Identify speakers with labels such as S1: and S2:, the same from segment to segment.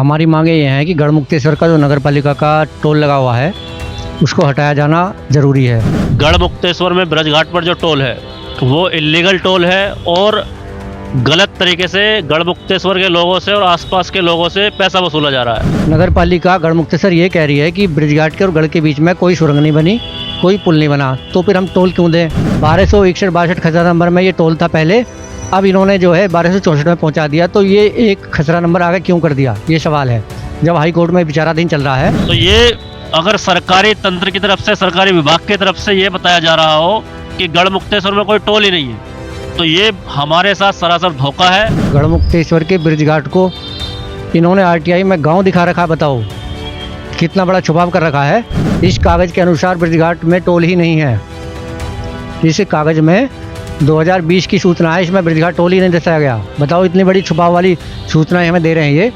S1: हमारी मांगे ये हैं कि गढ़मुक्तेश्वर का जो नगर पालिका का टोल लगा हुआ है उसको हटाया जाना ज़रूरी है।
S2: गढ़मुक्तेश्वर में ब्रजघाट पर जो टोल है वो इलीगल टोल है और गलत तरीके से गढ़मुक्तेश्वर के लोगों से और आसपास के लोगों से पैसा वसूला जा रहा है।
S1: नगर पालिका गढ़मुक्तेश्वर ये कह रही है कि ब्रिजघाट के और गढ़ के बीच में कोई सुरंग नहीं बनी, कोई पुल नहीं बना, तो फिर हम टोल क्यों दें। 1261-62 खसरा नंबर में ये टोल था पहले, अब इन्होंने जो है 1264 में पहुंचा दिया, तो ये एक खसरा नंबर आगे क्यों कर दिया, ये सवाल है, जब हाई कोर्ट में विचाराधीन चल रहा है।
S2: तो ये अगर सरकारी तंत्र की तरफ से, सरकारी विभाग की तरफ से ये बताया जा रहा हो कि गढ़मुक्तेश्वर में कोई टोल ही नहीं है, तो ये हमारे साथ सरासर धोखा है।
S1: गढ़मुक्तेश्वर के ब्रिजघाट को इन्होंने आरटीआई में गांव दिखा रखा, बताओ कितना बड़ा छुपाव कर रखा है। इस कागज़ के अनुसार ब्रिजघाट में टोल ही नहीं है। इस कागज़ में 2020 की सूचना है, इसमें ब्रिजघाट टोल ही नहीं दर्शाया गया। बताओ इतनी बड़ी छुपाव वाली सूचनाएं हमें दे रहे हैं ये।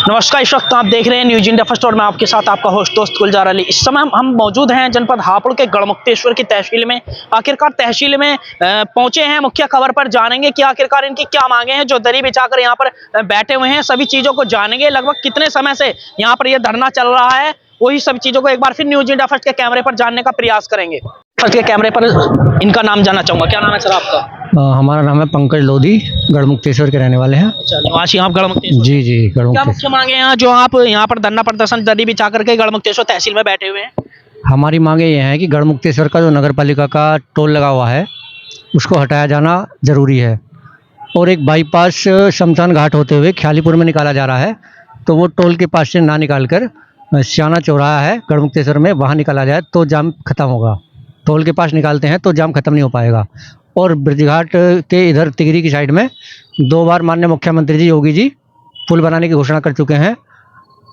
S3: नमस्कार, इस वक्त आप देख रहे हैं न्यूज इंडिया फर्स्ट और मैं आपके साथ आपका होस्ट दोस्त गुलजार अली। इस समय हम मौजूद हैं जनपद हापुड़ के गढ़मुक्तेश्वर की तहसील में। आखिरकार तहसील में पहुंचे हैं, मुख्य खबर पर जानेंगे कि आखिरकार इनकी क्या मांगे हैं। जो दरी बिछाकर यहाँ पर बैठे हुए हैं, सभी चीजों को जानेंगे। लगभग कितने समय से यहाँ पर यह धरना चल रहा है, वही सभी चीजों को एक बार फिर न्यूज इंडिया फर्स्ट के कैमरे पर जानने का प्रयास करेंगे। फर्स्ट के कैमरे पर इनका नाम जानना चाहूंगा। क्या नाम है सर आपका?
S1: हमारा नाम है पंकज लोधी, गढ़मुक्तेश्वर के रहने वाले हैं।
S3: अच्छा, निवासी आप गढ़मुक्तेश्वर?
S1: जी जी,
S3: क्या
S1: गढ़मुक्तेश्वर।
S3: मुख्य मांगे हैं जो आप यहाँ पर धरना प्रदर्शन दरी बिछा करके गढ़मुक्तेश्वर तहसील में बैठे हुए हैं?
S1: हमारी मांगे ये हैं कि गढ़मुक्तेश्वर का जो नगर पालिका का टोल लगा हुआ है उसको हटाया जाना ज़रूरी है, और एक बाईपास शमशान घाट होते हुए ख्यालीपुर में निकाला जा रहा है, तो वो टोल के पास से ना निकाल कर सियाना चौराहा है गढ़मुक्तेश्वर में, वहाँ निकाला जाए तो जाम खत्म होगा। टोल के पास निकालते हैं तो जाम खत्म नहीं हो पाएगा। और ब्रिजघाट के इधर तिगरी की साइड में 2 बार माननीय मुख्यमंत्री जी योगी जी पुल बनाने की घोषणा कर चुके हैं।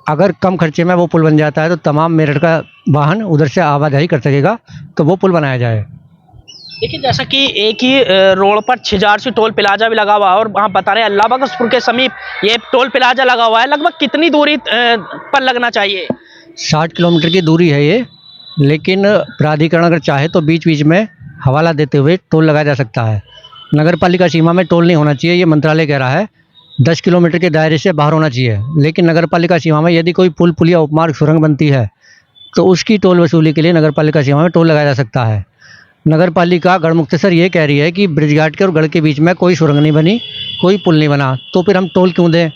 S1: अगर कम खर्चे में वो पुल बन जाता है तो तमाम मेरठ का वाहन उधर से आवाजाही कर सकेगा, तो वो पुल बनाया जाए।
S3: देखिए, जैसा कि एक ही रोड पर छिजारसी टोल प्लाजा भी लगा हुआ है और वहाँ बता रहे हैं अल्लाह बख्शपुर के समीप ये टोल प्लाजा लगा हुआ है। लगभग कितनी दूरी पर लगना चाहिए?
S1: 60 किलोमीटर की दूरी है ये, लेकिन प्राधिकरण अगर चाहे तो बीच बीच में हवाला देते हुए टोल लगाया जा सकता है। नगर पालिका सीमा में टोल नहीं होना चाहिए, ये मंत्रालय कह रहा है। 10 किलोमीटर के दायरे से बाहर होना चाहिए, लेकिन नगर पालिका सीमा में यदि कोई पुल पुलिया उपमार्ग सुरंग बनती है तो उसकी टोल वसूली के लिए नगर पालिका सीमा में टोल लगाया जा सकता है। नगर पालिका गढ़मुक्तेश्वर ये कह रही है कि ब्रिजघाट के और गढ़ के बीच में कोई सुरंग नहीं बनी, कोई पुल नहीं बना, तो फिर हम टोल क्यों दें।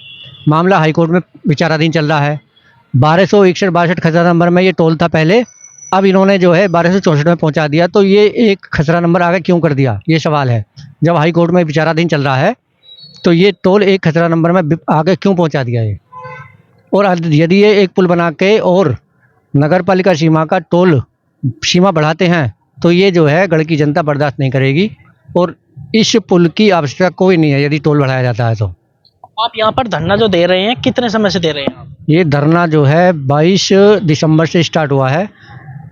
S1: मामला हाईकोर्ट में विचाराधीन चल रहा है। 1261-62 खसरा नंबर में ये टोल था पहले, अब इन्होंने जो है 1264 में पहुंचा दिया, तो ये एक खसरा नंबर आगे क्यों कर दिया, ये सवाल है, जब हाई कोर्ट में विचाराधीन चल रहा है, तो ये टोल एक खसरा नंबर में आगे क्यों पहुंचा दिया ये। और यदि ये एक पुल बना के और नगर पालिका सीमा का टोल सीमा बढ़ाते हैं तो ये जो है गढ़ की जनता बर्दाश्त नहीं करेगी, और इस पुल की आवश्यकता कोई नहीं है यदि टोल बढ़ाया जाता है तो।
S3: आप यहाँ पर धरना जो दे रहे हैं, कितने समय से दे रहे हैं आप?
S1: ये धरना जो है 22 दिसंबर से स्टार्ट हुआ है,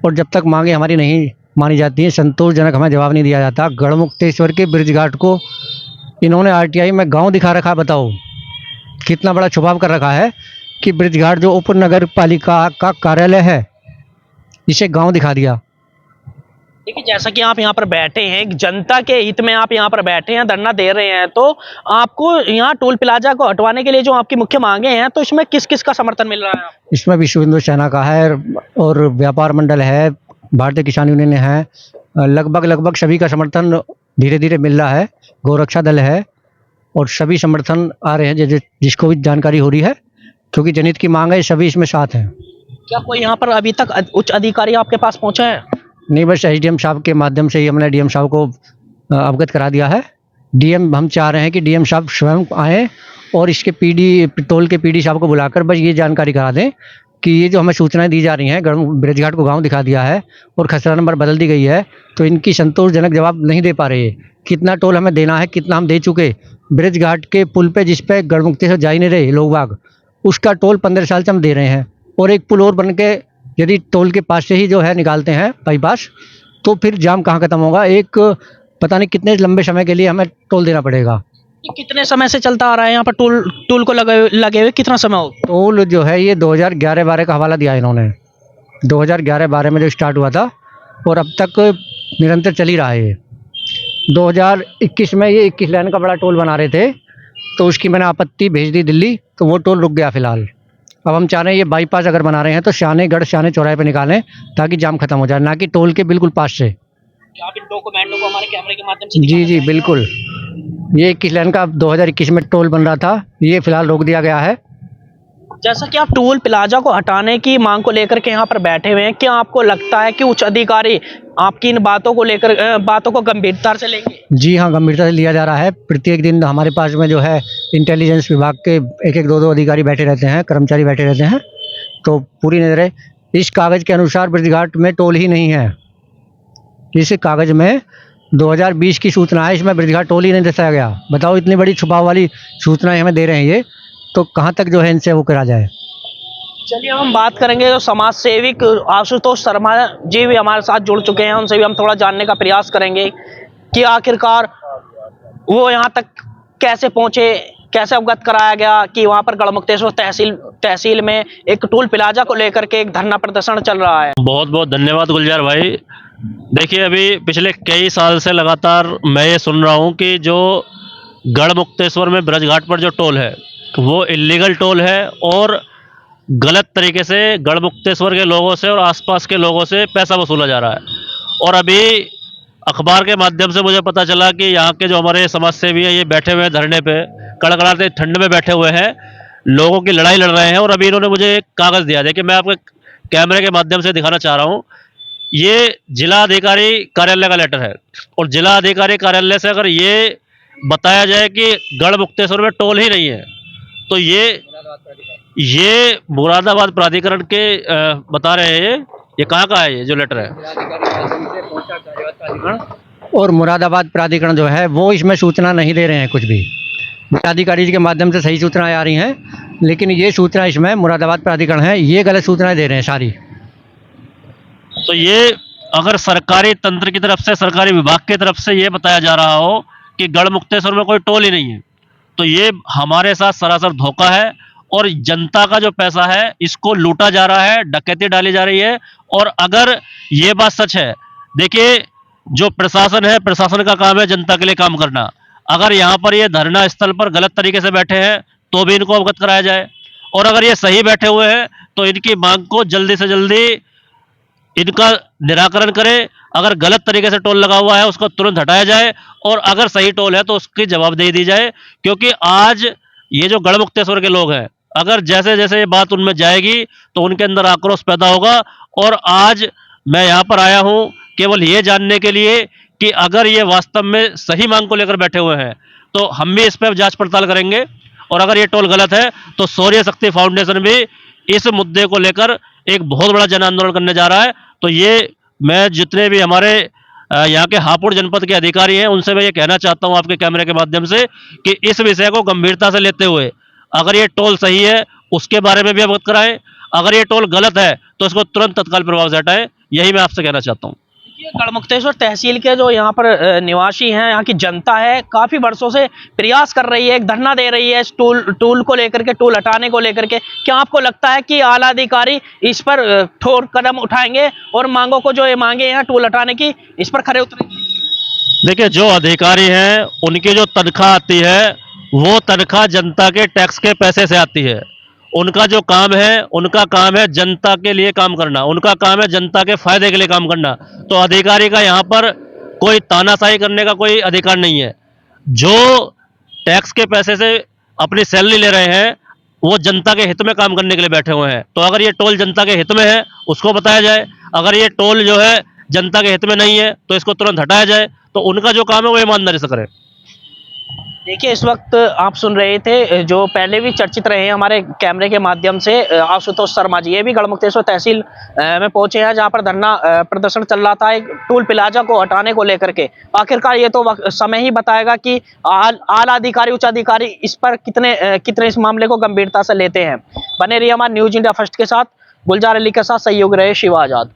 S1: और जब तक मांगे हमारी नहीं मानी जाती हैं, संतोषजनक हमें जवाब नहीं दिया जाता। गढ़मुक्तेश्वर के ब्रिजघाट को इन्होंने आरटीआई में गांव दिखा रखा, बताओ कितना बड़ा छुपाव कर रखा है कि ब्रिजघाट जो उप नगर पालिका का कार्यालय है इसे गांव दिखा दिया।
S3: देखिए, जैसा कि आप यहाँ पर बैठे हैं, एक जनता के हित में आप यहाँ पर बैठे हैं, धरना दे रहे हैं, तो आपको यहाँ टोल प्लाजा को हटवाने के लिए जो आपकी मुख्य मांगे हैं, तो इसमें किस किस का समर्थन मिल रहा है?
S1: इसमें विश्व हिंदू सेना का है, और व्यापार मंडल है, भारतीय किसान यूनियन है, लगभग सभी का समर्थन धीरे धीरे मिल रहा है। गौरक्षा दल है, और सभी समर्थन आ रहे हैं जिसको भी जानकारी हो रही है, क्योंकि जनहित की मांग है, सभी इसमें साथ हैं।
S3: क्या कोई यहाँ पर अभी तक उच्च अधिकारी आपके पास पहुँचा है?
S1: नहीं, बस एसडीएम साहब के माध्यम से ही हमने डीएम साहब को अवगत करा दिया है। डीएम, हम चाह रहे हैं कि डीएम साहब स्वयं आएँ और इसके टोल के पीडी साहब को बुलाकर बस ये जानकारी करा दें कि ये जो हमें सूचनाएं दी जा रही हैं, ब्रिजघाट को गांव दिखा दिया है और खसरा नंबर बदल दी गई है, तो इनकी संतोषजनक जवाब नहीं दे पा रहे। कितना टोल हमें देना है, कितना हम दे चुके। ब्रिजघाट के पुल पे जिस पे गढ़मुक्तेश्वर जा ही नहीं रहे लोग बाग, उसका टोल 15 साल से हम दे रहे हैं, और एक पुल और बन के यदि टोल के पास से ही जो है निकालते हैं बाईपास, तो फिर जाम कहाँ खत्म होगा। एक पता नहीं कितने लंबे समय के लिए हमें टोल देना पड़ेगा।
S3: कितने समय से चलता आ रहा है यहाँ पर टोल को लगे हुए कितना समय हो?
S1: टोल जो है ये 2011-12 का हवाला दिया इन्होंने। 2011-12 में जो स्टार्ट हुआ था, और अब तक निरंतर चल ही रहा है ये। 2021 में ये 21 लाइन का बड़ा टोल बना रहे थे, तो उसकी मैंने आपत्ति भेज दी दिल्ली, तो वो टोल रुक गया फ़िलहाल। अब हम चाह रहे हैं ये बाईपास अगर बना रहे हैं तो शानेगढ़ शाने चौराहे पे निकालें, ताकि जाम खत्म हो जाए, ना कि टोल के बिल्कुल पास से।
S3: आप इन डॉक्यूमेंटों को हमारे कैमरे के माध्यम से
S1: जी
S3: दिखाना
S1: जी
S3: चाहेंगे?
S1: बिल्कुल। ये 21 लाइन का 2021 में टोल बन रहा था, ये फ़िलहाल रोक दिया गया है।
S3: जैसा कि आप टोल प्लाजा को हटाने की मांग को लेकर के यहाँ पर बैठे हुए हैं, क्या आपको लगता है कि उच्च अधिकारी आपकी इन बातों को लेकर बातों को गंभीरता से लेंगे?
S1: जी हाँ, गंभीरता से लिया जा रहा है। प्रत्येक दिन हमारे पास में जो है इंटेलिजेंस विभाग के एक-एक, दो-दो अधिकारी बैठे रहते हैं, कर्मचारी बैठे रहते हैं। तो पूरी नज़र है, इस कागज़ के अनुसार ब्रजघाट में टोल ही नहीं है। इस कागज़ में 2020 की सूचना है, इसमें ब्रजघाट टोल ही नहीं दर्शाया गया। बताओ, इतनी बड़ी छुपाव वाली सूचनाएं हमें दे रहे हैं ये, तो कहाँ तक जो है इनसे वो करा जाए।
S3: चलिए हम बात करेंगे, जो समाज सेविक आशुतोष शर्मा जी भी हमारे साथ जुड़ चुके हैं, उनसे भी हम थोड़ा जानने का प्रयास करेंगे कि आखिरकार वो यहाँ तक कैसे पहुंचे, कैसे अवगत कराया गया कि वहाँ पर गढ़मुक्तेश्वर तहसील में एक टोल प्लाजा को लेकर के एक धरना प्रदर्शन चल रहा है।
S2: बहुत बहुत धन्यवाद गुलजार भाई। देखिए, अभी पिछले कई साल से लगातार मैं ये सुन रहा हूँ कि जो गढ़मुक्तेश्वर में ब्रजघाट पर जो टोल है वो इलीगल टोल है और गलत तरीके से गढ़मुक्तेश्वर के लोगों से और आसपास के लोगों से पैसा वसूला जा रहा है। और अभी अखबार के माध्यम से मुझे पता चला कि यहाँ के जो हमारे समाज सेवी हैं, ये बैठे हुए हैं धरने पे, कड़कड़ाते ठंड में बैठे हुए हैं, लोगों की लड़ाई लड़ रहे हैं। और अभी इन्होंने मुझे एक कागज़ दिया, देखिए मैं आपके कैमरे के माध्यम से दिखाना चाह रहा हूँ। ये जिला अधिकारी कार्यालय का लेटर है, और जिला अधिकारी कार्यालय से अगर ये बताया जाए कि गढ़मुक्तेश्वर में टोल ही नहीं है, तो ये मुरादाबाद प्राधिकरण के बता रहे हैं। ये कहाँ का है, ये जो लेटर है?
S1: और मुरादाबाद प्राधिकरण जो है वो इसमें सूचना नहीं दे रहे हैं कुछ भी। जिलाधिकारी जी के माध्यम से सही सूचनाएं आ रही हैं, लेकिन ये सूचना इसमें मुरादाबाद प्राधिकरण है, ये गलत सूचनाएं दे रहे हैं सारी।
S2: तो ये अगर सरकारी तंत्र की तरफ से, सरकारी विभाग की तरफ से ये बताया जा रहा हो कि गढ़मुक्तेश्वर में कोई टोल ही नहीं है, तो ये हमारे साथ सरासर धोखा है। और जनता का जो पैसा है इसको लूटा जा रहा है, डकैती डाली जा रही है। और अगर ये बात सच है, देखिए जो प्रशासन है, प्रशासन का काम है जनता के लिए काम करना। अगर यहाँ पर ये धरना स्थल पर गलत तरीके से बैठे हैं तो भी इनको अवगत कराया जाए, और अगर ये सही बैठे हुए हैं तो इनकी मांग को जल्दी से जल्दी इनका निराकरण करें। अगर गलत तरीके से टोल लगा हुआ है उसको तुरंत हटाया जाए, और अगर सही टोल है तो उसकी जवाबदेही दी जाए। क्योंकि आज ये जो गढ़मुक्तेश्वर के लोग हैं, अगर जैसे जैसे ये बात उनमें जाएगी तो उनके अंदर आक्रोश पैदा होगा। और आज मैं यहाँ पर आया हूँ केवल ये जानने के लिए कि अगर ये वास्तव में सही मांग को लेकर बैठे हुए हैं तो हम भी इस पर जांच पड़ताल करेंगे, और अगर ये टोल गलत है तो शौर्य शक्ति फाउंडेशन भी इस मुद्दे को लेकर एक बहुत बड़ा जन आंदोलन करने जा रहा है। तो ये मैं जितने भी हमारे यहाँ के हापुड़ जनपद के अधिकारी हैं उनसे मैं ये कहना चाहता हूँ आपके कैमरे के माध्यम से कि इस विषय को गंभीरता से लेते हुए अगर ये टोल सही है उसके बारे में भी अवगत कराएं, अगर ये टोल गलत है तो इसको तुरंत तत्काल प्रभाव से हटाएं। यही मैं आपसे कहना चाहता हूँ।
S3: ये गढ़मुक्तेश्वर तहसील के जो यहाँ पर निवासी हैं, यहाँ की जनता है, काफी वर्षों से प्रयास कर रही है, एक धरना दे रही है इस टोल को लेकर के, टोल हटाने को लेकर के। क्या आपको लगता है कि आला अधिकारी इस पर ठोस कदम उठाएंगे और मांगों को, जो ये मांगे हैं टोल हटाने की, इस पर खरे उतरेंगे?
S2: देखिए, जो अधिकारी हैं उनकी जो तनख्वाह आती है वो तनख्वाह जनता के टैक्स के पैसे से आती है। उनका जो काम है, उनका काम है जनता के लिए काम करना, उनका काम है जनता के फायदे के लिए काम करना। तो अधिकारी का यहाँ पर कोई तानाशाही करने का कोई अधिकार नहीं है। जो टैक्स के पैसे से अपनी सैलरी ले रहे हैं वो जनता के हित में काम करने के लिए बैठे हुए हैं। तो अगर ये टोल जनता के हित में है उसको बताया जाए, अगर ये टोल जो है जनता के हित में नहीं है तो इसको तुरंत हटाया जाए। तो उनका जो काम है वो ईमानदारी से करें।
S3: देखिए, इस वक्त आप सुन रहे थे, जो पहले भी चर्चित रहे हैं हमारे कैमरे के माध्यम से, आशुतोष शर्मा जी। ये भी गढ़मुक्तेश्वर तहसील में पहुंचे हैं, जहां पर धरना प्रदर्शन चल रहा था एक टोल प्लाजा को हटाने को लेकर के। आखिरकार ये तो समय ही बताएगा कि आला अधिकारी, उच्च अधिकारी इस पर कितने इस मामले को गंभीरता से लेते हैं। बने रहिए हमारे न्यूज इंडिया फर्स्ट के साथ। गुलजार अली के साथ सहयोग रहे शिवा आजाद।